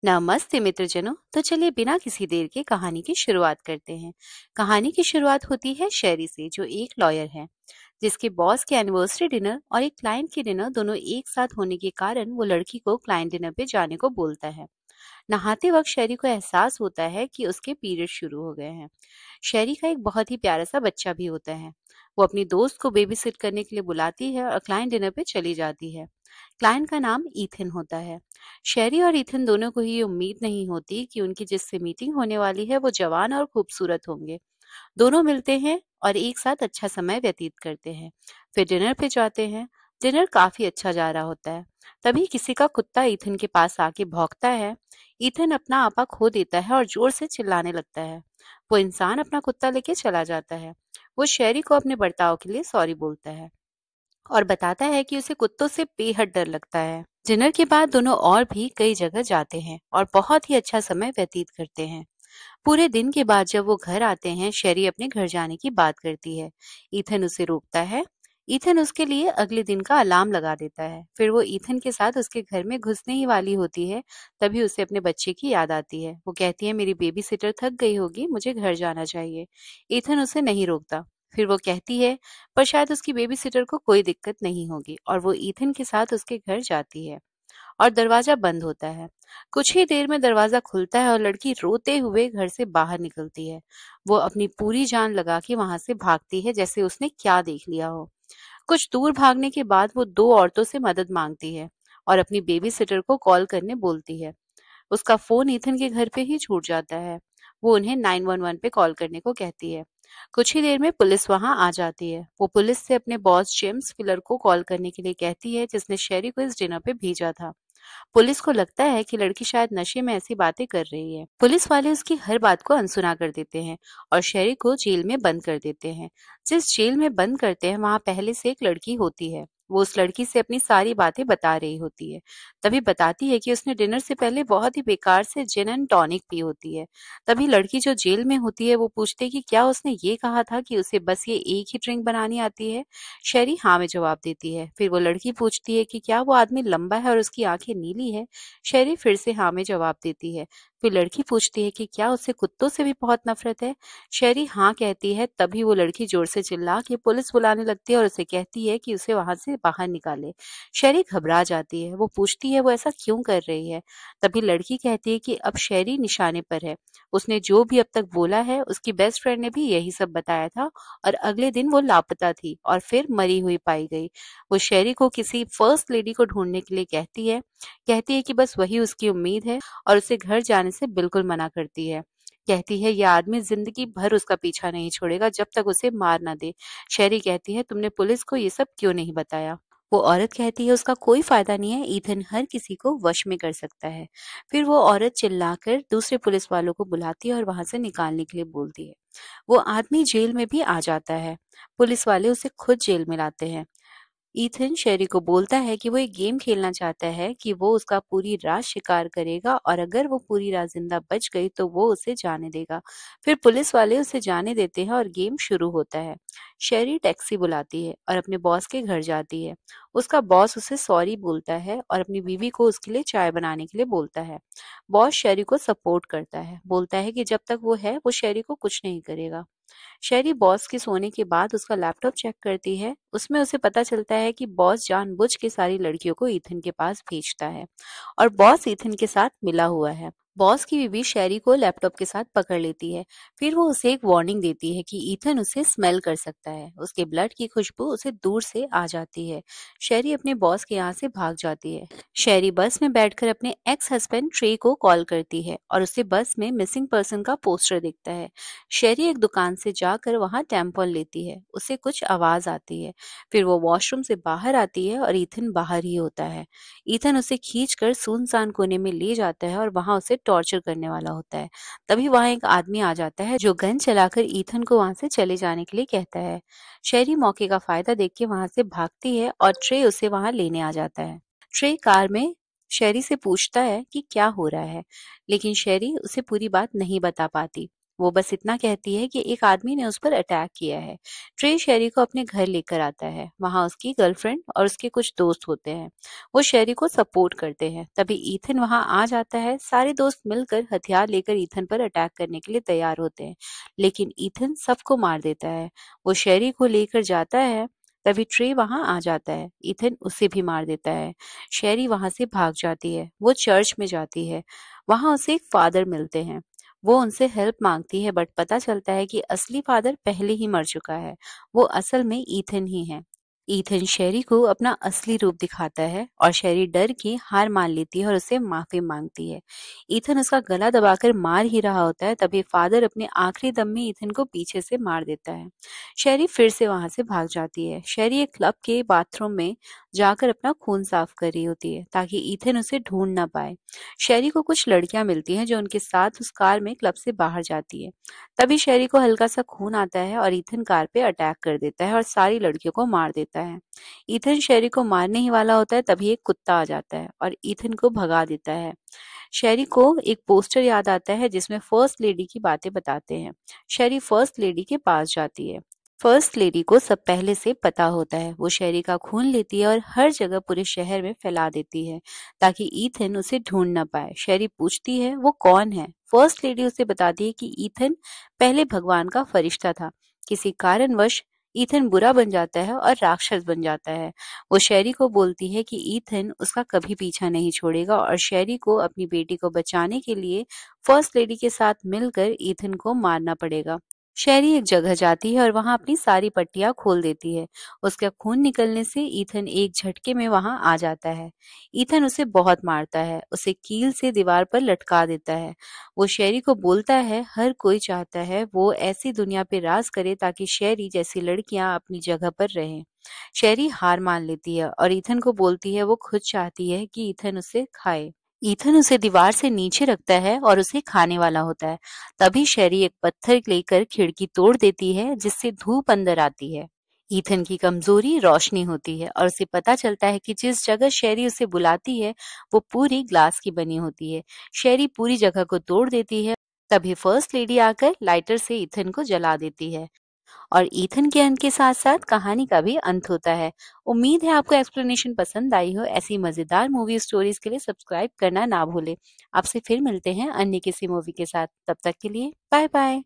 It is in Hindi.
नमस्ते मित्रजनों। तो चलिए बिना किसी देर के कहानी की शुरुआत करते हैं। कहानी की शुरुआत होती है शेरी से, जो एक लॉयर है, जिसके बॉस के एनिवर्सरी डिनर और एक क्लाइंट की डिनर दोनों एक साथ होने के कारण वो लड़की को क्लाइंट डिनर पे जाने को बोलता है। नहाते वक्त शेरी को एहसास होता है कि उसके पीरियड शुरू हो गए हैं। शेरी का एक बहुत ही प्यारा सा बच्चा भी होता है। वो अपनी दोस्त को बेबी सिट करने के लिए बुलाती है और क्लाइंट डिनर पे चली जाती है। क्लाइंट का नाम ईथन होता है। शेरी और ईथन दोनों को ये उम्मीद नहीं होती कि उनकी जिससे मीटिंग होने वाली है वो जवान और खूबसूरत होंगे। दोनों मिलते हैं और एक साथ अच्छा समय व्यतीत करते हैं। फिर डिनर पे जाते हैं। डिनर काफी अच्छा जा रहा होता है। तभी किसी का कुत्ता ईथन के पास आके भौंकता है। ईथन अपना आपा खो देता है और जोर से चिल्लाने लगता है। वो इंसान अपना कुत्ता लेके चला जाता है। वो शेरी को अपने बर्ताव के लिए सॉरी बोलता है और बताता है कि उसे कुत्तों से बेहद डर लगता है। डिनर के बाद दोनों और भी कई जगह जाते हैं और बहुत ही अच्छा समय व्यतीत करते हैं। पूरे दिन के बाद जब वो घर आते हैं, शेरी अपने घर जाने की बात करती है। ईथन उसे रोकता है। ईथन उसके लिए अगले दिन का अलार्म लगा देता है। फिर वो ईथन के साथ उसके घर में घुसने ही वाली होती है, तभी उसे अपने बच्चे की याद आती है। वो कहती है, मेरी बेबी सिटर थक गई होगी, मुझे घर जाना चाहिए। ईथन उसे नहीं रोकता। फिर वो कहती है, पर शायद उसकी बेबी सिटर को कोई दिक्कत नहीं होगी, और वो ईथन के साथ उसके घर जाती है और दरवाजा बंद होता है। कुछ ही देर में दरवाजा खुलता है और लड़की रोते हुए घर से बाहर निकलती है। वो अपनी पूरी जान लगा के वहां से भागती है, जैसे उसने क्या देख लिया हो। कुछ दूर भागने के बाद वो दो औरतों से मदद मांगती है और अपनी बेबी सिटर को कॉल करने बोलती है। उसका फोन ईथन के घर पे ही छूट जाता है। वो उन्हें 911 पे कॉल करने को कहती है। कुछ ही देर में पुलिस वहां आ जाती है। वो पुलिस से अपने बॉस जेम्स फिलर को कॉल करने के लिए कहती है, जिसने शेरी को इस डिनर पे भेजा था। पुलिस को लगता है कि लड़की शायद नशे में ऐसी बातें कर रही है। पुलिस वाले उसकी हर बात को अनसुना कर देते हैं और शेरी को जेल में बंद कर देते हैं। जिस जेल में बंद करते हैं वहां पहले से एक लड़की होती है। वो उस लड़की से अपनी सारी बातें बता रही होती है। तभी बताती है कि उसने डिनर से पहले बहुत ही बेकार से जिन एंड टॉनिक पी होती है। तभी लड़की जो जेल में होती है वो पूछती है कि क्या उसने ये कहा था कि उसे बस ये एक ही ड्रिंक बनानी आती है। शेरी हाँ में जवाब देती है। फिर वो लड़की पूछती है कि क्या वो आदमी लंबा है और उसकी आंखें नीली है। शेरी फिर से हाँ में जवाब देती है। फिर लड़की पूछती है कि क्या उसे कुत्तों से भी बहुत नफरत है। शेरी हाँ कहती है। तभी वो लड़की जोर से चिल्ला के पुलिस बुलाने लगती है और उसे कहती है कि उसे वहां से बाहर निकाले। शेरी घबरा जाती है। वो पूछती है वो ऐसा क्यों कर रही है। तभी लड़की कहती है कि अब शेरी निशाने पर है। उसने जो भी अब तक बोला है उसकी बेस्ट फ्रेंड ने भी यही सब बताया था, और अगले दिन वो लापता थी और फिर मरी हुई पाई गई। वो शेरी को किसी फर्स्ट लेडी को ढूंढने के लिए कहती है कि बस वही उसकी उम्मीद है, और उसे घर जाने से बिल्कुल मना करती है। कहती है यह आदमी जिंदगी भर उसका पीछा नहीं छोड़ेगा जब तक उसे मार ना दे। शेरी कहती है, तुमने पुलिस को ये सब क्यों नहीं बताया। वो औरत कहती है, उसका कोई फायदा नहीं है, ईथन हर किसी को वश में कर सकता है। फिर वो औरत चिल्लाकर दूसरे पुलिस वालों को बुलाती है और वहां से निकालने के लिए बोलती है। वो आदमी जेल में भी आ जाता है। पुलिस वाले उसे खुद जेल में लाते हैं। ईथन शेरी को बोलता है कि वो एक गेम खेलना चाहता है कि वो उसका पूरी रात शिकार करेगा, और अगर वो पूरी रात जिंदा बच गई तो वो उसे जाने देगा। फिर पुलिस वाले उसे जाने देते हैं और गेम शुरू होता है। शेरी टैक्सी बुलाती है और अपने बॉस के घर जाती है। उसका बॉस उसे सॉरी बोलता है और अपनी बीवी को उसके लिए चाय बनाने के लिए बोलता है। बॉस शेरी को सपोर्ट करता है, बोलता है कि जब तक वो है वो शेरी को कुछ नहीं करेगा। शेरी बॉस के सोने के बाद उसका लैपटॉप चेक करती है। उसमें उसे पता चलता है कि बॉस जानबूझ के सारी लड़कियों को ईथन के पास भेजता है और बॉस ईथन के साथ मिला हुआ है। बॉस की बीवी शेरी को लैपटॉप के साथ पकड़ लेती है। फिर वो उसे एक वार्निंग देती है कि ईथन उसे स्मेल कर सकता है। उसके ब्लड की खुशबू उसे दूर से आ जाती है। शेरी अपने बॉस के यहाँ से भाग जाती है। शेरी बस में बैठकर अपने एक्स हस्बैंड ट्रे को कॉल करती है और उसे बस में मिसिंग पर्सन का पोस्टर दिखता है। शेरी एक दुकान से जाकर वहां टैम्पॉन लेती है। उसे कुछ आवाज आती है। फिर वो वॉशरूम से बाहर आती है और ईथन बाहर ही होता है। ईथन उसे खींचकर सुनसान कोने में ले जाता है और वहां उसे टॉर्चर करने वाला होता है। तभी वहां एक आदमी आ जाता है जो गन चलाकर ईथन को वहां से चले जाने के लिए कहता है। शेरी मौके का फायदा देख के वहां से भागती है और ट्रे उसे वहां लेने आ जाता है। ट्रे कार में शेरी से पूछता है कि क्या हो रहा है, लेकिन शेरी उसे पूरी बात नहीं बता पाती। वो बस इतना कहती है कि एक आदमी ने उस पर अटैक किया है। ट्रे शेरी को अपने घर लेकर आता है। वहां उसकी गर्लफ्रेंड और उसके कुछ दोस्त होते हैं। वो शेरी को सपोर्ट करते हैं। तभी ईथन वहां आ जाता है। सारे दोस्त मिलकर हथियार लेकर ईथन पर अटैक करने के लिए तैयार होते हैं, लेकिन ईथन सबको मार देता है। वो शेरी को लेकर जाता है। तभी ट्रे वहां आ जाता है। ईथन उसे भी मार देता है। शेरी वहां से भाग जाती है। वो चर्च में जाती है। वहां उसे एक फादर मिलते हैं। वो उनसे हेल्प मांगती है, बट पता चलता है कि असली फादर पहले ही मर चुका है। वो असल में ईथन ही है। ईथन शेरी को अपना असली रूप दिखाता है और शेरी डर के हार मान लेती है और उसे माफी मांगती है। ईथन उसका गला दबाकर मार ही रहा होता है, तभी फादर अपने आखिरी दम में ईथन को पीछे से मार देता है। शेरी फिर से वहां से भाग जाती है। शेरी एक क्लब के बाथरूम में जाकर अपना खून साफ कर रही होती है ताकि ईथन उसे ढूंढ ना पाए। शेरी को कुछ लड़कियां मिलती हैं जो उनके साथ उस कार में क्लब से बाहर जाती है। तभी शेरी को हल्का सा खून आता है और ईथन कार पे अटैक कर देता है और सारी लड़कियों को मार देता है। ईथन शेरी को मारने ही वाला होता है, तभी एक कुत्ता आ जाता है और ईथन को भगा देता है। शेरी को एक पोस्टर याद आता है जिसमें फर्स्ट लेडी की बातें बताते हैं। शेरी फर्स्ट लेडी के पास जाती है। फर्स्ट लेडी को सब पहले से पता होता है। वो शेरी का खून लेती है और हर जगह पूरे शहर में फैला देती है ताकि ईथन उसे ढूंढ ना पाए। शेरी पूछती है वो कौन है। फर्स्ट लेडी उसे बताती है कि ईथन पहले भगवान का फरिश्ता था। किसी कारणवश ईथन बुरा बन जाता है और राक्षस बन जाता है। वो शेरी को बोलती है कि ईथन उसका कभी पीछा नहीं छोड़ेगा और शेरी को अपनी बेटी को बचाने के लिए फर्स्ट लेडी के साथ मिलकर ईथन को मारना पड़ेगा। शेरी एक जगह जाती है और वहां अपनी सारी पट्टियां खोल देती है। उसका खून निकलने से ईथन एक झटके में वहां आ जाता है। ईथन उसे बहुत मारता है, उसे कील से दीवार पर लटका देता है। वो शेरी को बोलता है हर कोई चाहता है वो ऐसी दुनिया पे राज करे ताकि शेरी जैसी लड़कियां अपनी जगह पर रहें। शेरी हार मान लेती है और ईथन को बोलती है वो खुद चाहती है कि ईथन उसे खाए। ईथन उसे दीवार से नीचे रखता है और उसे खाने वाला होता है। तभी शेरी एक पत्थर लेकर खिड़की तोड़ देती है जिससे धूप अंदर आती है। ईथन की कमजोरी रोशनी होती है और उसे पता चलता है कि जिस जगह शेरी उसे बुलाती है वो पूरी ग्लास की बनी होती है। शेरी पूरी जगह को तोड़ देती है। तभी फर्स्ट लेडी आकर लाइटर से ईथन को जला देती है और ईथन के अंत के साथ साथ कहानी का भी अंत होता है। उम्मीद है आपको एक्सप्लेनेशन पसंद आई हो। ऐसी मजेदार मूवी स्टोरीज के लिए सब्सक्राइब करना ना भूले। आपसे फिर मिलते हैं अन्य किसी मूवी के साथ। तब तक के लिए बाय बाय।